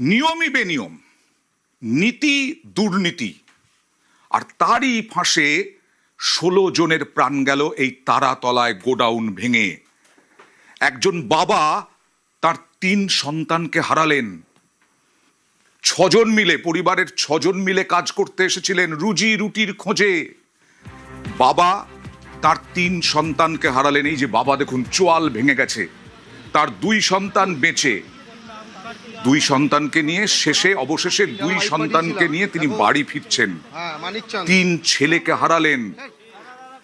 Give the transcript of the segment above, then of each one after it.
নিয়মই বেনিয়ম, নীতি দুর্নীতি, আর তারই ফাঁসে 16 জনের প্রাণ গেল এই তারাতলায় গোডাউন ভেঙে। একজন বাবা তার 3 সন্তানকে হারালেন। 6 জন মিলে, পরিবারের 6 জন মিলে কাজ করতে এসেছিলেন রুজি রুটির খোঁজে। বাবা তার 3 সন্তানকে হারালেন। এই যে বাবা দেখুন, চোয়াল ভেঙে গেছে। তার 2 সন্তান বেঁচে, 2 সন্তানকে নিয়ে অবশেষে 2 সন্তানকে নিয়ে তিনি বাড়ি ফিরছেন। 3 ছেলেকে হারালেন।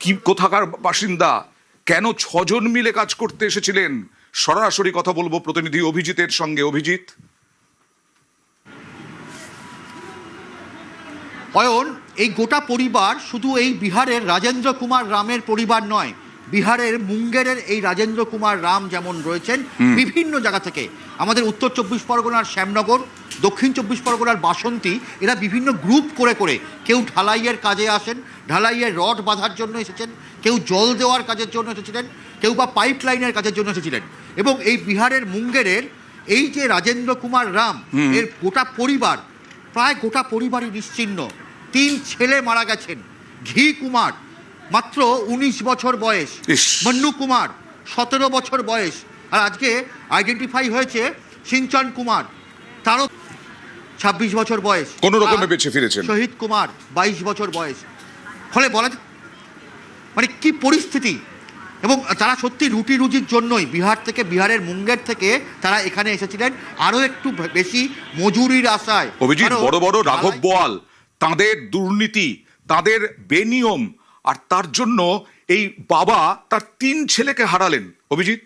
কি কোথাকার বাসিন্দা, কেন 6 জন মিলে কাজ করতে এসেছিলেন? সরাসরি কথা বলবো প্রতিনিধি অভিজিতের সঙ্গে। অভিজিৎ। অয়ন, এই গোটা পরিবার শুধু এই বিহারের রাজেন্দ্র কুমার রামের পরিবার নয়, বিহারের মুঙ্গেরের এই রাজেন্দ্র কুমার রাম যেমন রয়েছেন বিভিন্ন জায়গা থেকে, আমাদের উত্তর 24 পরগনার শ্যামনগর, দক্ষিণ 24 পরগনার বাসন্তী, এরা বিভিন্ন গ্রুপ করে করে কেউ ঢালাইয়ের কাজে আসেন, ঢালাইয়ের রড বাঁধার জন্য এসেছেন, কেউ জল দেওয়ার কাজের জন্য এসেছিলেন, কেউ বা পাইপ লাইনের কাজের জন্য এসেছিলেন। এবং এই বিহারের মুঙ্গেরের এই যে রাজেন্দ্র কুমার রাম, এর গোটা পরিবার, প্রায় গোটা পরিবারই নিশ্চিহ্ন। 3 ছেলে মারা গেছেন। ঘি কুমার মাত্র 19 বছর বয়স, মন্নু কুমার 17 বছর বয়স, আর আজকে আইডেন্টিফাই হয়েছে সিঞ্চন কুমার, তারও 26 বছর বয়স, কোন রকমে বেঁচে ফিরেছেন। শহীদ কুমার 22 বছর বয়স। ফলে বলা মানে কি পরিস্থিতি। এবং তারা সত্যি রুটি রুজির জন্যই বিহার থেকে, বিহারের মুঙ্গের থেকে তারা এখানে এসেছিলেন আরো একটু বেশি মজুরির আশায়। অভিজিৎ, বড় বড় রাঘব বোয়াল, তাদের দুর্নীতি, তাদের বেনিয়ম, আর তার জন্য এই বাবা তার 3 ছেলেকে হারালেন। অভিজিৎ।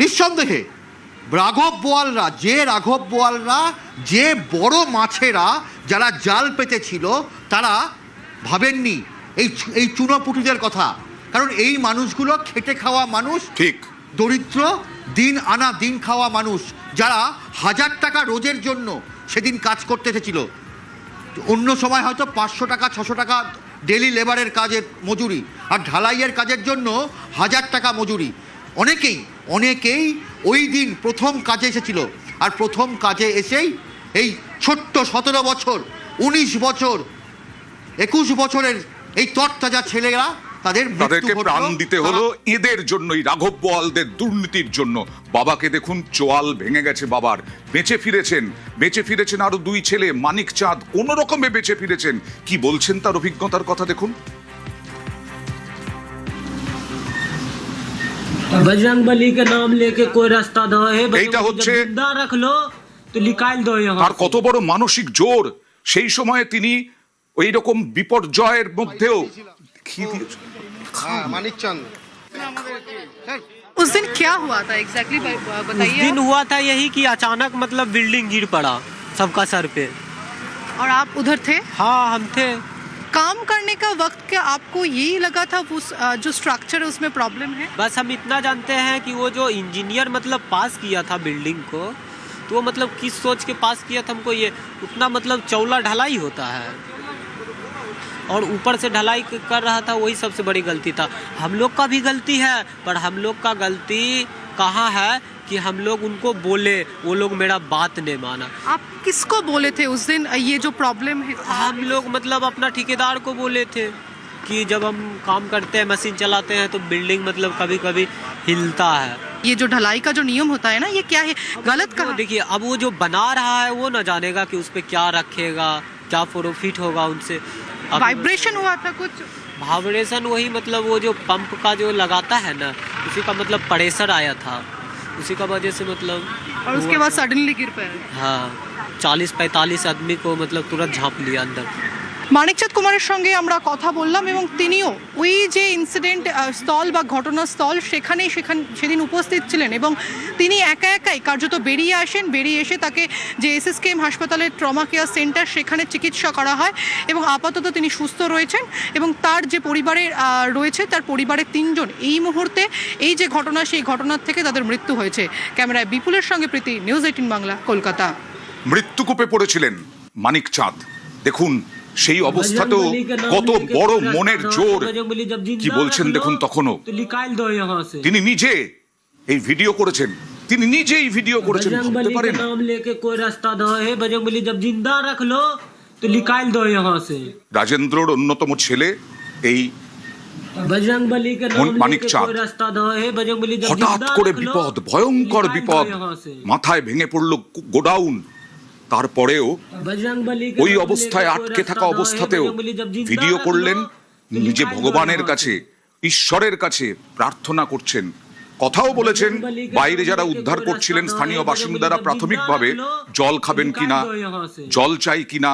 নিঃসন্দেহে রাঘব বোয়ালরা যে বড় মাছেরা যারা জাল পেতেছিল, তারা ভাবেননি এই চুনোপুটিদের কথা। কারণ এই মানুষগুলো খেটে খাওয়া মানুষ, ঠিক দরিদ্র, দিন আনা দিন খাওয়া মানুষ, যারা 1000 টাকা রোজের জন্য সেদিন কাজ করতে এসেছিল। অন্য সময় হয়তো 500 টাকা 600 টাকা ডেলি লেবারের কাজের মজুরি, আর ঢালাইয়ের কাজের জন্য 1000 টাকা মজুরি। অনেকেই ওই দিন প্রথম কাজে এসেছিল, আর প্রথম কাজে এসেই এই ছোট্ট 17 বছর, 19 বছর, 21 বছরের এই তরতাজা ছেলেরা তাদেরকে প্রাণ দিতে হলো এদের জন্যই, রাঘব বোয়ালদের দুর্নীতির জন্য। বাবাকে দেখুন, চোয়াল ভেঙে গেছে বাবার। বেঁচে ফিরেছেন আরো 2 ছেলে। মানিক চাঁদ কোন রকমে বেঁচে ফিরেছেন। কি বলছেন তার অভিজ্ঞতার কথা দেখুন। बजरंग बली के नाम लेके कोई रास्ता दो है, এইটা হচ্ছে जिंदा रख लो तो निकाल दो यहाँ। তার কত বড় মানসিক জোর। সেই সময়ে তিনি ওই রকম বিপর্যয়ের মধ্যেও মানিক চাঁদ। उस दिन क्या हुआ था एग्जैक्टली बताइए। उस दिन हुआ था यही कि अचानक मतलब बिल्डिंग गिर पड़ा सबका सर पे। और आप उधर थे? हाँ, हम थे। काम करने का वक्त क्या आपको यही लगा था उस जो स्ट्रक्चर है उसमें प्रॉब्लम है? बस हम इतना जानते हैं कि वो जो इंजीनियर मतलब पास किया था बिल्डिंग को, तो वो मतलब किस सोच के पास किया था, हमको ये उतना मतलब चौला ढलाई होता है और ऊपर से ढलाई कर रहा था, वही सबसे बड़ी गलती था। हम लोग का भी गलती है, पर हम लोग का गलती कहाँ है कि हम लोग उनको बोले, वो लोग मेरा बात नहीं माना। आप किसको बोले थे उस दिन ये जो प्रॉब्लम है? हम लोग मतलब अपना ठेकेदार को बोले थे कि जब हम काम करते हैं, मशीन चलाते हैं, तो बिल्डिंग मतलब कभी कभी हिलता है। ये जो ढलाई का जो नियम होता है ना, ये क्या है, गलत कहा? देखिए, अब वो जो बना रहा है वो न जानेगा कि उस पर क्या रखेगा, क्या प्रॉफिट होगा उनसे। वाइब्रेशन हुआ था कुछ? वाइब्रेशन वही मतलब वो जो पंप का जो लगाता है ना, उसी का मतलब प्रेशर आया था, उसी का वजह से मतलब। और उसके बाद सडनली गिर पाया? हाँ, 40-45 आदमी को मतलब तुरंत झाँप लिया अंदर। মানিকচাঁদ কুমারের সঙ্গে আমরা কথা বললাম এবং তিনিও ওই যে ইনসিডেন্ট স্থল বা ঘটনাস্থল সেদিন উপস্থিত ছিলেন এবং তিনি একাই কার্যত বেরিয়ে এসে তাকে যে এসএসকেএম হাসপাতালের ট্রমা কেয়ার সেন্টার, সেখানে চিকিৎসা করা হয় এবং আপাতত তিনি সুস্থ রয়েছেন। এবং তার যে পরিবারের রয়েছে, তার পরিবারের 3 জন এই মুহূর্তে এই যে ঘটনা, সেই ঘটনার থেকে তাদের মৃত্যু হয়েছে। ক্যামেরায় বিপুলের সঙ্গে প্রীতি, নিউজ 18 বাংলা, কলকাতা। মৃত্যুকূপে পড়েছিলেন মানিক চাঁদ। দেখুন সেই অবস্থাতেও কত বড় মনের জোর। কি বলছেন দেখুন তখনও। তিনি নিজে এই ভিডিও করেছেন, তিনি নিজেই ভিডিও করেছেন, ভাবতে बजरंगबली পারেন? के नाम लेके कोई रास्ता दो है बजरंगबली जब जिंदा रख लो तो निकाल दो यहाँ से রাজেন্দ্রর অন্যতম ছেলে এই बजरंगबली के नाम मानिक लेके चाँद। कोई रास्ता दो है बजरंगबली जब হঠাৎ जिंदा করে रख लो বিপদ, ভয়ঙ্কর निकाल दो বিপদ, यहाँ से। মাথায় ভেঙে পড়ল গোডাউন। তারপরেও बजरंगबली के ওই नाम অবস্থায় लेके আটকে कोई থাকা रास्ता दो है, অবস্থাতেও बजरंगबली जब जिंदा ভিডিও रख করলেন, लो तो নিজে निकाल दो ভগবানের यहाँ কাছে, से। ঈশ্বরের কাছে প্রার্থনা করছেন। কথাও বলেছেন বাইরে যারা উদ্ধার করছিলেন স্থানীয় বাসিন্দারা প্রাথমিকভাবে জল খাবেন কিনা, জল চাই কিনা,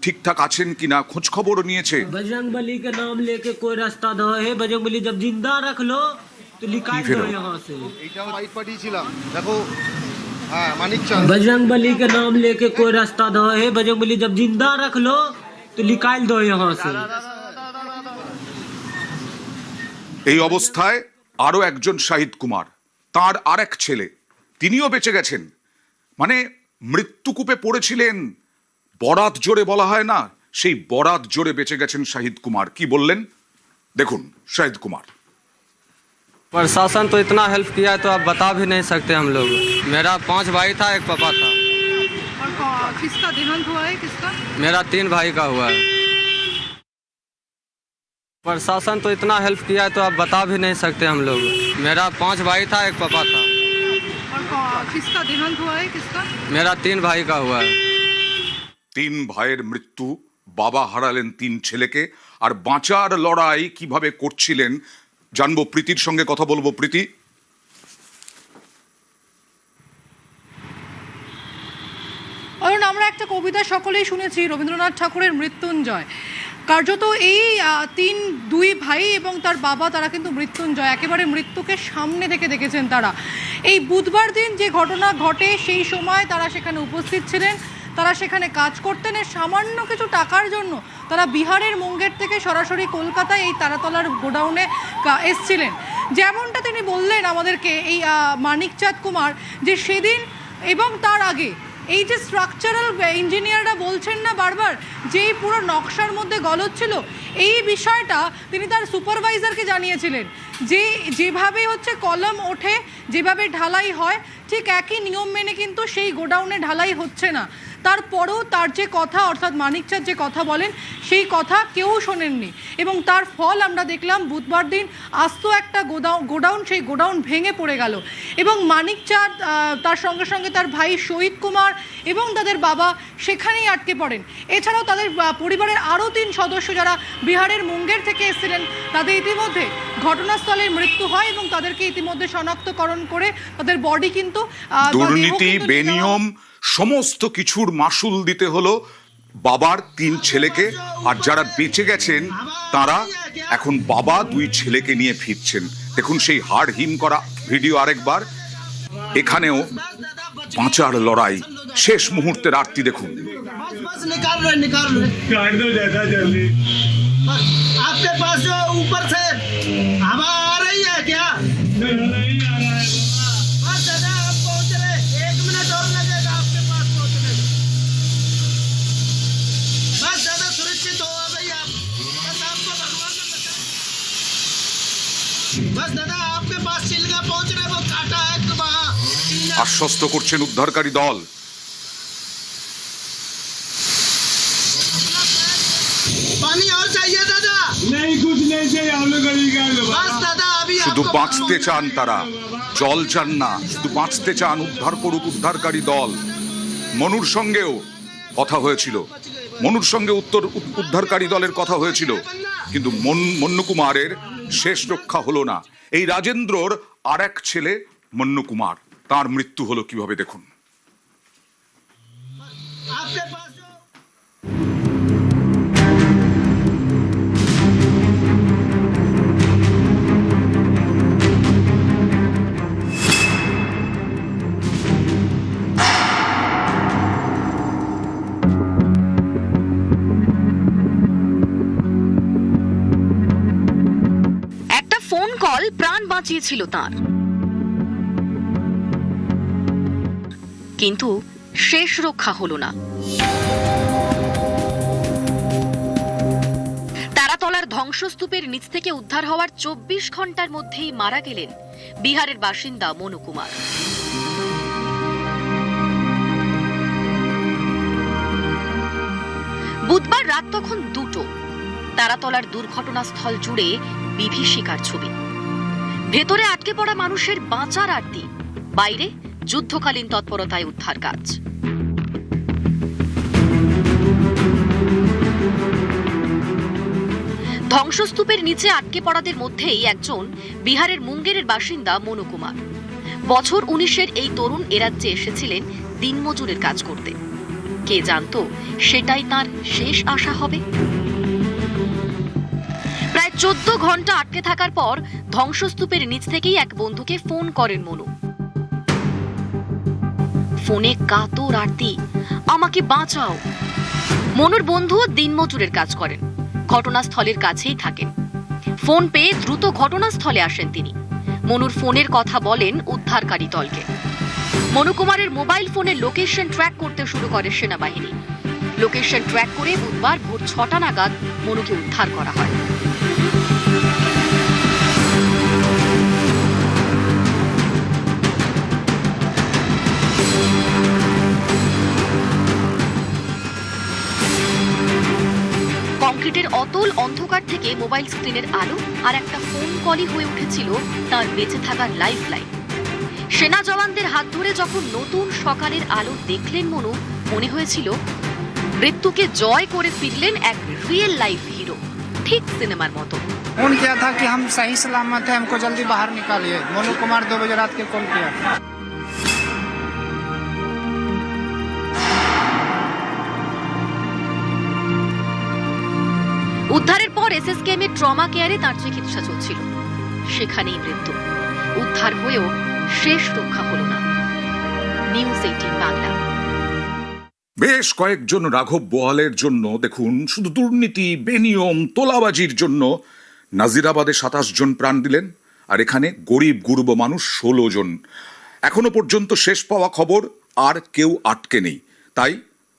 ঠিকঠাক আছেন কিনা খোঁজ খবরও নিয়েছে। बजरंगबली के नाम लेके कोई रास्ता दो है बजरंगबली जब जिंदा रख लो तो निकाल फिर दो हो? यहाँ से। এইটাও লাইট পাঠিয়েছিলাম, দেখো। হ্যাঁ, মানিক চাঁদ। बजरंगबली के नाम लेके कोई रास्ता दो है बजरंगबली जब जिंदा रख लो तो निकाल दो यहाँ से। এই অবস্থায় আরো একজন শাহিদ কুমার, তার আর এক ছেলে, তিনিও বেঁচে গেছেন। মানে মৃত্যুকূপে পড়েছিলেন, বরাত জোরে বলা হয় না, সেই বরাত জোরে বেঁচে গেছেন শাহিদ কুমার। কি বললেন দেখুন শাহিদ কুমার। प्रशासन तो इतना हेल्प किया है तो आप बता भी नहीं सकते हम लोग। मेरा 5 भाई था, एक पापा था। और किसका देहांत हुआ है, किसका? मेरा 3 भाई का हुआ है। प्रशासन तो इतना हेल्प किया है तो आप बता भी नहीं सकते हम लोग। मेरा 5 भाई था, एक पापा था। और किसका देहांत हुआ है, किसका? मेरा 3 भाई का हुआ है। 3 ভাইয়ের মৃত্যু, বাবা হারালেন 3 ছেলেকে, আর বাঁচার লড়াই কিভাবে করছিলেন জানবো। প্রীতির সঙ্গে কথা বলবো। প্রীতি, অরুণ, আমরা একটা কবিতা সকলেই শুনেছি, রবীন্দ্রনাথ ঠাকুরের মৃত্যুঞ্জয়। কার্যত এই দুই ভাই এবং তার বাবা, তারা কিন্তু মৃত্যুঞ্জয়, একেবারে মৃত্যুকে সামনে থেকে দেখেছেন তারা। এই বুধবার দিন যে ঘটনা ঘটে সেই সময় তারা সেখানে উপস্থিত ছিলেন, তারা সেখানে কাজ করতেন। সামান্য কিছু টাকার জন্য তারা বিহারের মুঙ্গের থেকে সরাসরি কলকাতায় এই তারাতলার গোডাউনে এসছিলেন। যেমনটা তিনি বললেন আমাদেরকে এই মানিক চাঁদ কুমার, যে সেদিন এবং তার আগে এই যে স্ট্রাকচারাল ইঞ্জিনিয়াররা বলছেন না বারবার যে এই পুরো নকশার মধ্যে গলদ ছিল, এই বিষয়টা তিনি তার সুপারভাইজারকে জানিয়েছিলেন যে যেভাবে হচ্ছে কলম ওঠে, যেভাবে ঢালাই হয়, ঠিক একই নিয়ম মেনে কিন্তু সেই গোডাউনে ঢালাই হচ্ছে না। তারপরেও তার যে কথা, অর্থাৎ মানিক চাঁদ যে কথা বলেন, সেই কথা কেউ শোনেননি এবং তার ফল আমরা দেখলাম বুধবার দিন আস্ত একটা গোডাউন সেই গোডাউন ভেঙে পড়ে গেল এবং মানিক চাঁদ, তার সঙ্গে সঙ্গে তার ভাই শহীদ কুমার এবং তাদের বাবা সেখানেই আটকে পড়েন। এছাড়াও তাদের পরিবারের আরও 3 সদস্য যারা বিহারের মুঙ্গের থেকে এসেছিলেন, তাদের ইতিমধ্যে ঘটনাস্থলে মৃত্যু হয় এবং তাদেরকে ইতিমধ্যে শনাক্তকরণ করে তাদের বডি কিন্তু দুর্নীতি, বেনিয়ম, সমস্ত কিছুর মাসুল দিতে হলো বাবার 3 ছেলেকে। আর যারা বেঁচে গেছেন তারা এখন বাবা 2 ছেলেকে নিয়ে ফিরছেন। দেখুন সেই হাড় হিম করা ভিডিও আরেকবার। এখানেও বাঁচার লড়াই, শেষ মুহূর্তের আরতি দেখুন। निकाल रहे काट दो ज्यादा जल्दी। आपके पास जो ऊपर से हवा आ रही है क्या? नहीं आ रहा है। बस दादा आप पहुंच रहे, 1 मिनट और लगेगा आपके पास पहुंचने में। बस दादा सुरक्षित हो भाई आप, बस आपको भगवान ने बचाया। बस दादा आपके पास चिलगा पहुंच रहे, वो काटा है वहाँ। আশ্বস্ত করছেন উদ্ধারকারী দল। पानी और चाहिए दादा? नहीं कुछ नहीं चाहिए, हम लोग अभी कर लो बस दादा अभी শুধু आपको বাঁচতে চান তারা, জল চান না, শুধু বাঁচতে চান। উদ্ধার করুক উদ্ধারকারী দল। মনুর সঙ্গেও কথা হয়েছিল, মনুর সঙ্গে উদ্ধারকারী দলের কথা হয়েছিল, কিন্তু মন্নু কুমারের শেষ রক্ষা হলো না। এই রাজেন্দ্রর আর এক ছেলে মন্নু কুমার, তার মৃত্যু হলো কিভাবে দেখুন। आपके पास जो একটা ফোন কল প্রাণ বাঁচিয়েছিল তার, কিন্তু শেষ রক্ষা হলো না। তারাতলার ধ্বংসস্তূপের নিচ থেকে উদ্ধার হওয়ার 24 ঘন্টার মধ্যেই মারা গেলেন বিহারের বাসিন্দা মনু কুমার। তখন দুটো। তারাতলার দুর্ঘটনাস্থল জুড়ে বিভীষিকার ছবি। ভেতরে আটকে পড়া মানুষের বাঁচার আরতি, বাইরে যুদ্ধকালীন তৎপরতায় উদ্ধার কাজ। ধ্বংসস্তূপের নিচে আটকে পড়াদের মধ্যেই একজন বিহারের মুঙ্গেরের বাসিন্দা মনু কুমার। বছর 19-এর এই তরুণ এরাজ্যে এসেছিলেন দিনমজুরের কাজ করতে। কে জানতো সেটাই তার শেষ আশা হবে। প্রায় 14 ঘন্টা আটকে থাকার পর ধ্বংসস্তূপের নিচ থেকেই এক বন্ধুকে ফোন করেন মনু। ফোনে কাতর আরতি, আমাকে বাঁচাও। মনুর বন্ধু দিনমজুরের কাজ করেন, ঘটনাস্থলের কাছেই থাকেন। ফোন পেয়ে দ্রুত ঘটনাস্থলে আসেন তিনি। মনুর ফোনের কথা বলেন উদ্ধারকারী দলকে। মনু কুমারের মোবাইল ফোনের লোকেশন ট্র্যাক করতে শুরু করে সেনাবাহিনী। লোকেশন ট্র্যাক করে বুধবার ভোর 6টা নাগাদ মনুকে উদ্ধার করা হয়। কংক্রিটের অতল অন্ধকার থেকে মোবাইল স্ক্রিনের আলো আর একটা ফোন কলই হয়ে উঠেছিল তার বেঁচে থাকার লাইফ লাইন। সেনা জওয়ানদের হাত ধরে যখন নতুন সকালের আলো দেখলেন মনু, মনে হয়েছিল মৃত্যুকে জয় করে ফিরলেন এক রিয়েল লাইফ হিরো, ঠিক সিনেমার মতো। फोन किया था कि हम सही सलामत है, हमको जल्दी बाहर निकालिए। मोनू कुमार 2 बजे रात के कॉल किया। উদ্ধারের পর এসএসকেএম এর ট্রমা কেয়ারে তার চিকিৎসা চলছিল। সেখানেই মৃত্যু। উদ্ধার হয়েও শেষ রক্ষা হলো না। নিউজ 18 বাংলা। বেশ কয়েকজন রাঘব বোয়ালের জন্য দেখুন, শুধু দুর্নীতি, বেনিয়ম, তোলাবাজির জন্য নাজিরাবাদে 27 জন প্রাণ দিলেন, আর এখানে গরিব গুরব মানুষ 16 জন। এখনো পর্যন্ত শেষ পাওয়া খবর আর কেউ আটকে নেই। তাই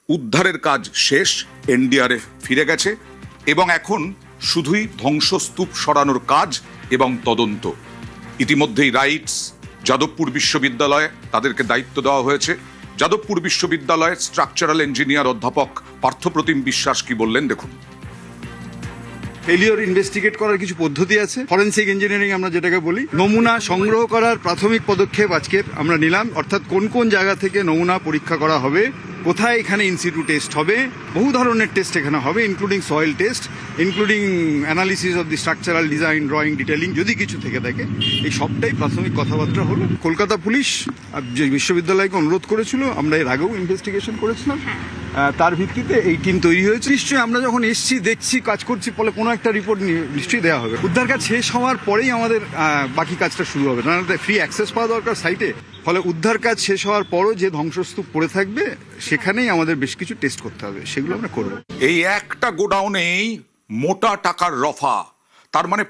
উদ্ধারের কাজ শেষ, এনডিআরএফ ফিরে গেছে এবং এখন শুধুই ধ্বংসস্তূপ সরানোর কাজ এবং তদন্ত। ইতিমধ্যেই রাইটস, যাদবপুর বিশ্ববিদ্যালয়ে তাদেরকে দায়িত্ব দেওয়া হয়েছে। যাদবপুর বিশ্ববিদ্যালয়ের স্ট্রাকচারাল ইঞ্জিনিয়ার অধ্যাপক পার্থপ্রতিম বিশ্বাস কি বললেন দেখুন। ফেলিওর ইনভেস্টিগেট করার কিছু পদ্ধতি আছে, ফরেনসিক ইঞ্জিনিয়ারিং আমরা যেটাকে বলি। নমুনা সংগ্রহ করার প্রাথমিক পদক্ষেপ আজকে আমরা নিলাম, অর্থাৎ কোন কোন জায়গা থেকে নমুনা পরীক্ষা করা হবে, কোথায় এখানে ইনসিটু টেস্ট হবে, বহু ধরনের টেস্ট এখানে হবে, including soil test, including analysis of the structural design, drawing, detailing, যদি কিছু থেকে থাকে। এই সবটাই প্রাথমিক কথাবার্তা হলো। কলকাতা পুলিশ যে বিশ্ববিদ্যালয়কে অনুরোধ করেছিল, আমরা এর আগেও ইনভেস্টিগেশন করেছিলাম, তার ভিত্তিতে এই টিম তৈরি হয়েছে। নিশ্চয়ই আমরা যখন এসছি, দেখছি, কাজ করছি, ফলে কোনো একটা রিপোর্ট নিশ্চয়ই দেওয়া হবে। উদ্ধার কাজ শেষ হওয়ার পরেই আমাদের বাকি কাজটা শুরু হবে, নাহলে ফ্রি অ্যাক্সেস পাওয়া দরকার সাইটে। ফলে উদ্ধার কাজ শেষ হওয়ার পরও যে ধ্বংসস্তূপ পড়ে থাকবে, সেখানেই আমাদের বেশ কিছু টেস্ট করতে হবে, সেগুলো আমরা করব। এই একটা গোডাউনেই মোটা টাকার রফা, তার মানে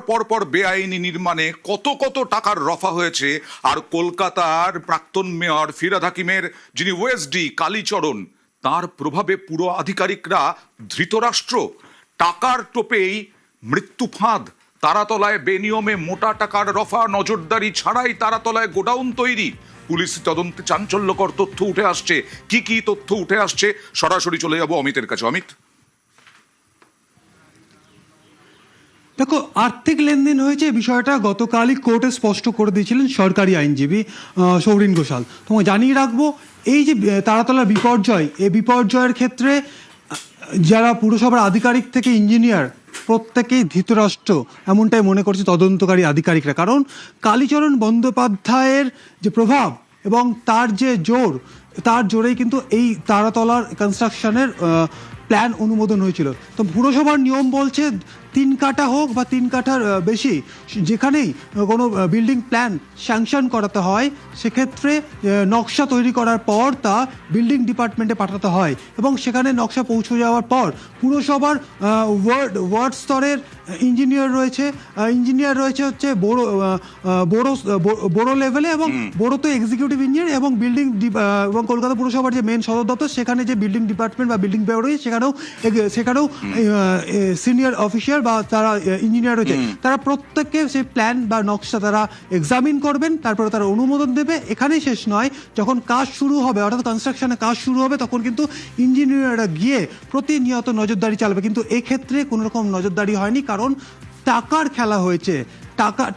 পরপর বেআইনি নির্মাণে কত কত টাকার রফা হয়েছে। আর কলকাতার প্রাক্তন মেয়র ফিরহাদ হাকিমের যিনি ওএসডি কালীচরণ, তার প্রভাবে পুরো আধিকারিকরা ধৃতরাষ্ট্র। টাকার টোপেই মৃত্যু ফাঁদ। তারাতলায় বেনিয়মে মোটা টাকার রফা, নজরদারি ছাড়াই তারাতলায় গোডাউন তৈরি। পুলিশ তদন্তে চাঞ্চল্যকর তথ্য উঠে আসছে। কি কি তথ্য উঠে আসছে, সরাসরি চলে যাব অমিতের কাছে। অমিত, দেখো, আর্থিক লেনদেন হয়েছে, বিষয়টা গতকালই কোর্টে স্পষ্ট করে দিয়েছিলেন সরকারি আইনজীবী সৌরিন ঘোষাল। তোমায় জানিয়ে রাখবো, এই যে তারাতলার বিপর্যয়, এই বিপর্যয়ের ক্ষেত্রে যারা পুরসভার আধিকারিক থেকে ইঞ্জিনিয়ার, প্রত্যেকেই ধৃতরাষ্ট্র, এমনটাই মনে করছে তদন্তকারী আধিকারিকরা। কারণ কালীচরণ বন্দ্যোপাধ্যায়ের যে প্রভাব এবং তার যে জোর, তার জোরেই কিন্তু এই তারাতলার কনস্ট্রাকশনের প্ল্যান অনুমোদন হয়েছিল। তো পুরসভার নিয়ম বলছে 3 কাঠা হোক বা 3 কাঠার বেশি, যেখানেই কোনো বিল্ডিং প্ল্যান স্যাংশন করাতে হয়, সেক্ষেত্রে নকশা তৈরি করার পর তা বিল্ডিং ডিপার্টমেন্টে পাঠাতে হয় এবং সেখানে নকশা পৌঁছে যাওয়ার পর পুরসভার ওয়ার্ড স্তরের ইঞ্জিনিয়ার রয়েছে হচ্ছে বড় লেভেলে, এবং বড়তে এক্সিকিউটিভ ইঞ্জিনিয়ার এবং বিল্ডিং এবং কলকাতা পুরসভার যে মেন সদর দপ্তর, সেখানে যে বিল্ডিং ডিপার্টমেন্ট বা বিল্ডিং ব্যুরো রয়েছে, সেখানেও সিনিয়র অফিসার বা তারা ইঞ্জিনিয়ার রয়েছে, তারা প্রত্যেককে সেই প্ল্যান বা নকশা তারা এক্সামিন করবেন, তারপরে তারা অনুমোদন দেবে। এখানেই শেষ নয়, যখন কাজ শুরু হবে, অর্থাৎ কনস্ট্রাকশনে কাজ শুরু হবে, তখন কিন্তু ইঞ্জিনিয়াররা গিয়ে প্রতিনিয়ত নজরদারি চালাবে। কিন্তু এক্ষেত্রে কোনো রকম নজরদারি হয়নি, কারণ টাকার খেলা হয়েছে,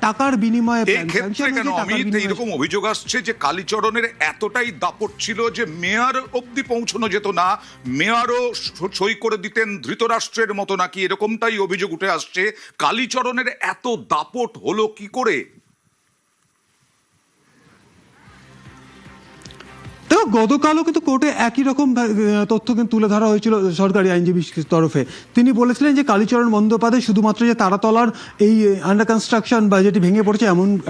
টাকার বিনিময়ে এক্ষেত্রে কেন অমিত এইরকম অভিযোগ আসছে যে কালীচরণের এতটাই দাপট ছিল যে মেয়র অবধি পৌঁছানো যেত না, মেয়রও সই করে দিতেন ধৃতরাষ্ট্রের মতো নাকি, এরকমটাই অভিযোগ উঠে আসছে। কালীচরণের এত দাপট হলো কি করে? দেখো, গতকালও কিন্তু কোর্টে একই রকম তথ্য কিন্তু তুলে ধরা হয়েছিল সরকারি আইনজীবীর তরফে। তিনি বলেছিলেন যে কালীচরণ বন্দ্যোপাধ্যায় শুধুমাত্র যে তারাতলার এই আন্ডার কনস্ট্রাকশন বা যেটি ভেঙে পড়েছে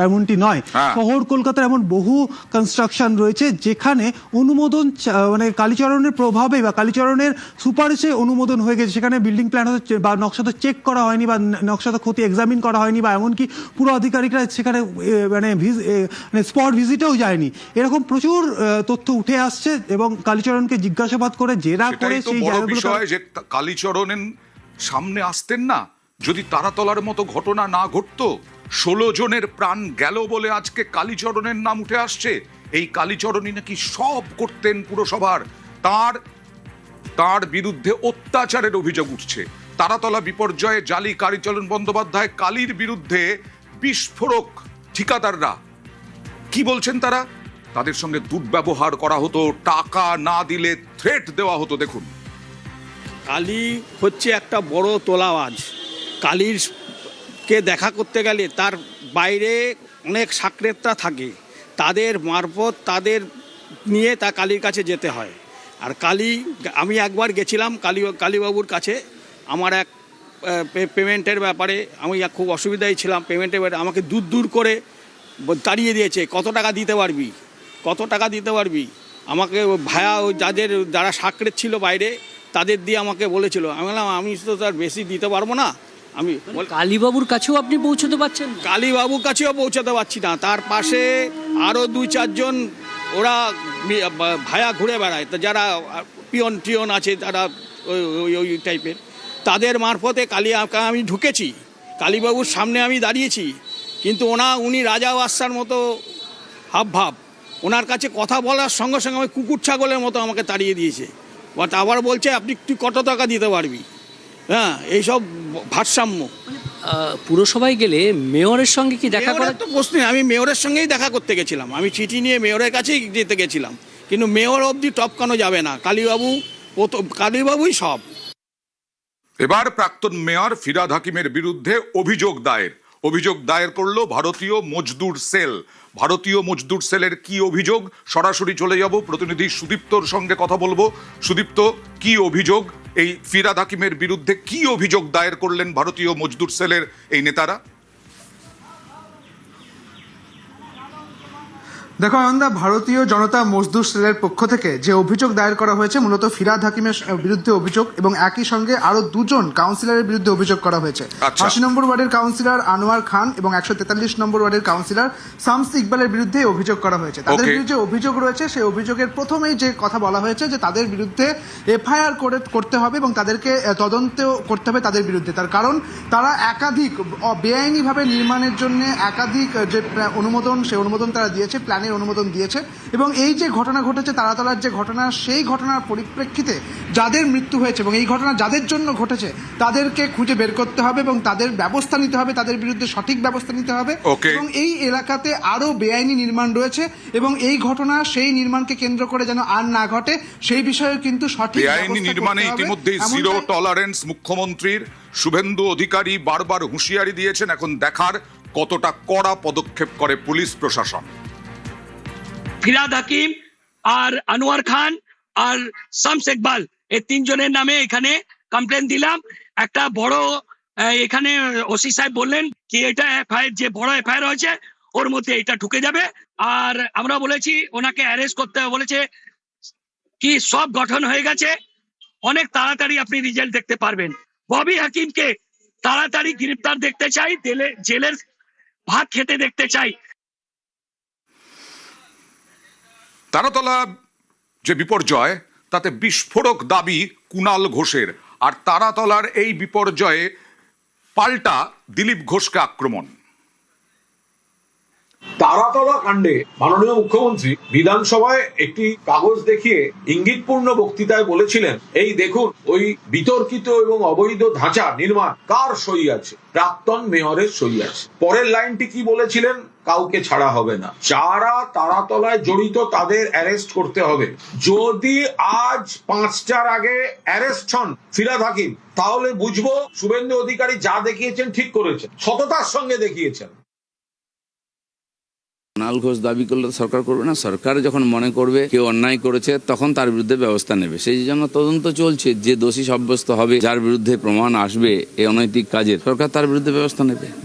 এমনটি নয়, শহর কলকাতার এমন বহু কনস্ট্রাকশন রয়েছে যেখানে অনুমোদন মানে কালীচরণের প্রভাবে বা কালীচরণের সুপারিশে অনুমোদন হয়ে গেছে। সেখানে বিল্ডিং প্ল্যান হচ্ছে বা নকশা তো চেক করা হয়নি বা নকশা তো ক্ষতি এক্সামিন করা হয়নি, বা এমনকি পুরো আধিকারিকরা সেখানে মানে স্পট ভিজিটেও যায়নি। এরকম প্রচুর তথ্য উঠে আসছে এবং কালীচরণকে জিজ্ঞাসাবাদ করে জেরা করে সেই বিষয় যে কালীচরণের সামনে আসতেন না, যদি তারাতলার মতো ঘটনা না ঘটতো। 16 জনের প্রাণ গেল বলে আজকে কালীচরণের নাম উঠে আসছে। এই কালীচরণই নাকি সব করতেন পুরসভার, তার বিরুদ্ধে অত্যাচারের অভিযোগ উঠছে। তারাতলা বিপর্যয়ে জালি কালীচরণ বন্দ্যোপাধ্যায়, কালীর বিরুদ্ধে বিস্ফোরক ঠিকাদাররা কি বলছেন, তাদের সঙ্গে দুর্ব্যবহার করা হতো, টাকা না দিলে থ্রেট দেওয়া হতো। দেখুন, কালী হচ্ছে একটা বড় তোলাবাজ। কালীর কে দেখা করতে গেলে তার বাইরে অনেক সাকরেতরা থাকে, তাদের মারফত তাদের নিয়ে তা কালীর কাছে যেতে হয়। আর কালী, আমি একবার গেছিলাম কালীবাবুর কাছে, আমার এক পেমেন্টের ব্যাপারে আমি খুব অসুবিধায় ছিলাম। পেমেন্টের ব্যাপারে আমাকে দূর করে তাড়িয়ে দিয়েছে, কত টাকা দিতে পারবি, কত টাকা দিতে পারবি। আমাকে ভায়া যারা সাকরেত ছিল বাইরে, তাদের দিয়ে আমাকে বলেছিল। আমি বললাম আমি তো তার বেশি দিতে পারবো না। আমি কালীবাবুর কাছেও আপনি পৌঁছতে পারছেন? কালীবাবুর কাছেও পৌঁছাতে পারছি না। তার পাশে আরও 2-4 জন ওরা ভায়া ঘুরে বেড়ায়, যারা টিয়ন আছে, তারা ওই টাইপের, তাদের মারফতে আমি ঢুকেছি। কালীবাবুর সামনে আমি দাঁড়িয়েছি, কিন্তু উনি রাজা বাদশার মতো হাবভাব। ওনার কাছে কথা বলার সঙ্গে সঙ্গে আমি কুকুর ছাগলের মতো আমাকে তাড়িয়ে দিয়েছে। আবার বলছে তুই কত টাকা দিতে পারবি। হ্যাঁ, এইসব ভারসাম্য। পুরসভায় গেলে মেয়রের সঙ্গে কি দেখা করার তো প্রশ্ন, আমি মেয়রের সঙ্গেই দেখা করতে গেছিলাম। আমি চিঠি নিয়ে মেয়রের কাছেই যেতে গেছিলাম, কিন্তু মেয়র অবধি টপকানো যাবে না। কালীবাবুই সব। এবার প্রাক্তন মেয়র ফিরহাদ হাকিমের বিরুদ্ধে অভিযোগ দায়ের করলো ভারতীয় মজদুর সেল। ভারতীয় মজদুর সেলের কি অভিযোগ, সরাসরি চলে যাব প্রতিনিধি সুদীপ্তর সঙ্গে কথা বলবো। সুদীপ্ত, কি অভিযোগ এই ফিরহাদ হাকিমের বিরুদ্ধে, কি অভিযোগ দায়ের করলেন ভারতীয় মজদুর সেলের এই নেতারা? দেখো আনন্দা, ভারতীয় জনতা মজদুর সেলের পক্ষ থেকে যে অভিযোগ দায়ের করা হয়েছে মূলত ফিরহাদ হাকিমের বিরুদ্ধে অভিযোগ, এবং একই সঙ্গে আরো 2 জন কাউন্সিলরের বিরুদ্ধে অভিযোগ করা হয়েছে। 80 নম্বর ওয়ার্ডের কাউন্সিলর আনোয়ার খান এবং 143 নম্বর ওয়ার্ডের কাউন্সিলর শামস ইকবালের বিরুদ্ধে অভিযোগ করা হয়েছে। তাদের বিরুদ্ধে অভিযোগ রয়েছে, সেই অভিযোগের প্রথমেই যে কথা বলা হয়েছে যে তাদের বিরুদ্ধে এফআইআর করতে হবে এবং তাদেরকে তদন্ত করতে হবে তাদের বিরুদ্ধে। তার কারণ তারা একাধিক বেআইনিভাবে নির্মাণের জন্য একাধিক যে অনুমোদন, সেই অনুমোদন তারা দিয়েছে, প্ল্যানের অনুমোদন দিয়েছে। এবং এই যে ঘটনা ঘটেছে তারাতলার যে ঘটনা, সেই ঘটনার পরিপ্রেক্ষিতে যাদের মৃত্যু হয়েছে এবং এই ঘটনা যাদের জন্য ঘটেছে তাদেরকে খুঁজে বের করতে হবে এবং তাদের ব্যবস্থা নিতে হবে, তাদের বিরুদ্ধে সঠিক ব্যবস্থা নিতে হবে। এবং এই এলাকাতে আরো বেআইনি নির্মাণ রয়েছে এবং এই ঘটনা সেই নির্মাণকে কেন্দ্র করে যেন আর না ঘটে সেই বিষয়ে কিন্তু সঠিক বেআইনি নির্মাণে ইতিমধ্যে জিরো টলারেন্স মুখ্যমন্ত্রীর শুভেন্দু অধিকারী বারবার হুঁশিয়ারি দিয়েছেন। এখন দেখার কতটা কড়া পদক্ষেপ করে পুলিশ প্রশাসন। ফিরহাদ হাকিম আর আনোয়ার খান আর শামস ইকবাল, এই 3 জনের নামে এখানে কমপ্লেন দিলাম। একটা বড় এখানে ওসি সাহেব বললেন কি এটা এফআইআর, যে বড় এফআইআর হয়েছে ওর মধ্যে এটা ঢুকে যাবে। আর আমরা বলেছি ওনাকে অ্যারেস্ট করতে হবে, বলেছে কি সব গঠন হয়ে গেছে, অনেক তাড়াতাড়ি আপনি রেজাল্ট দেখতে পারবেন। ববি হাকিমকে তাড়াতাড়ি গ্রেফতার দেখতে চাই, জেলের ভাত খেতে দেখতে চাই। তারাতলা যে বিপর্যয়, তাতে বিস্ফোরক দাবি কুণাল ঘোষের। আর তারাতলার এই বিপর্যয়ে পাল্টা দিলীপ ঘোষকে আক্রমণ। তারাতলা কাণ্ডে মাননীয় মুখ্যমন্ত্রী বিধানসভায় একটি কাগজ দেখিয়ে ইঙ্গিতপূর্ণ বক্তৃতায় বলেছিলেন, এই দেখুন ওই বিতর্কিত এবং অবৈধ ধাঁচা নির্মাণ কার সই আছে, প্রাক্তন মেয়রের সই আছে। পরের লাইনটি কি বলেছিলেন, কাউকে ছাড়া হবে না, যারা তারাতলায় জড়িত তাদের অ্যারেস্ট করতে হবে। যদি আজ 5টার আগে অ্যারেস্ট হন ফিরহাদ হাকিম, তাহলে বুঝবো শুভেন্দু অধিকারী যা দেখিয়েছেন ঠিক করেছেন, সততার সঙ্গে দেখিয়েছেন। কুণাল ঘোষ দাবি করলে সরকার করবে না, সরকার যখন মনে করবে কেউ অন্যায় করেছে তখন তার বিরুদ্ধে ব্যবস্থা নেবে। সেই জন্য তদন্ত চলছে, যে দোষী সাব্যস্ত হবে, যার বিরুদ্ধে প্রমাণ আসবে এই অনৈতিক কাজের, সরকার তার বিরুদ্ধে ব্যবস্থা নেবে।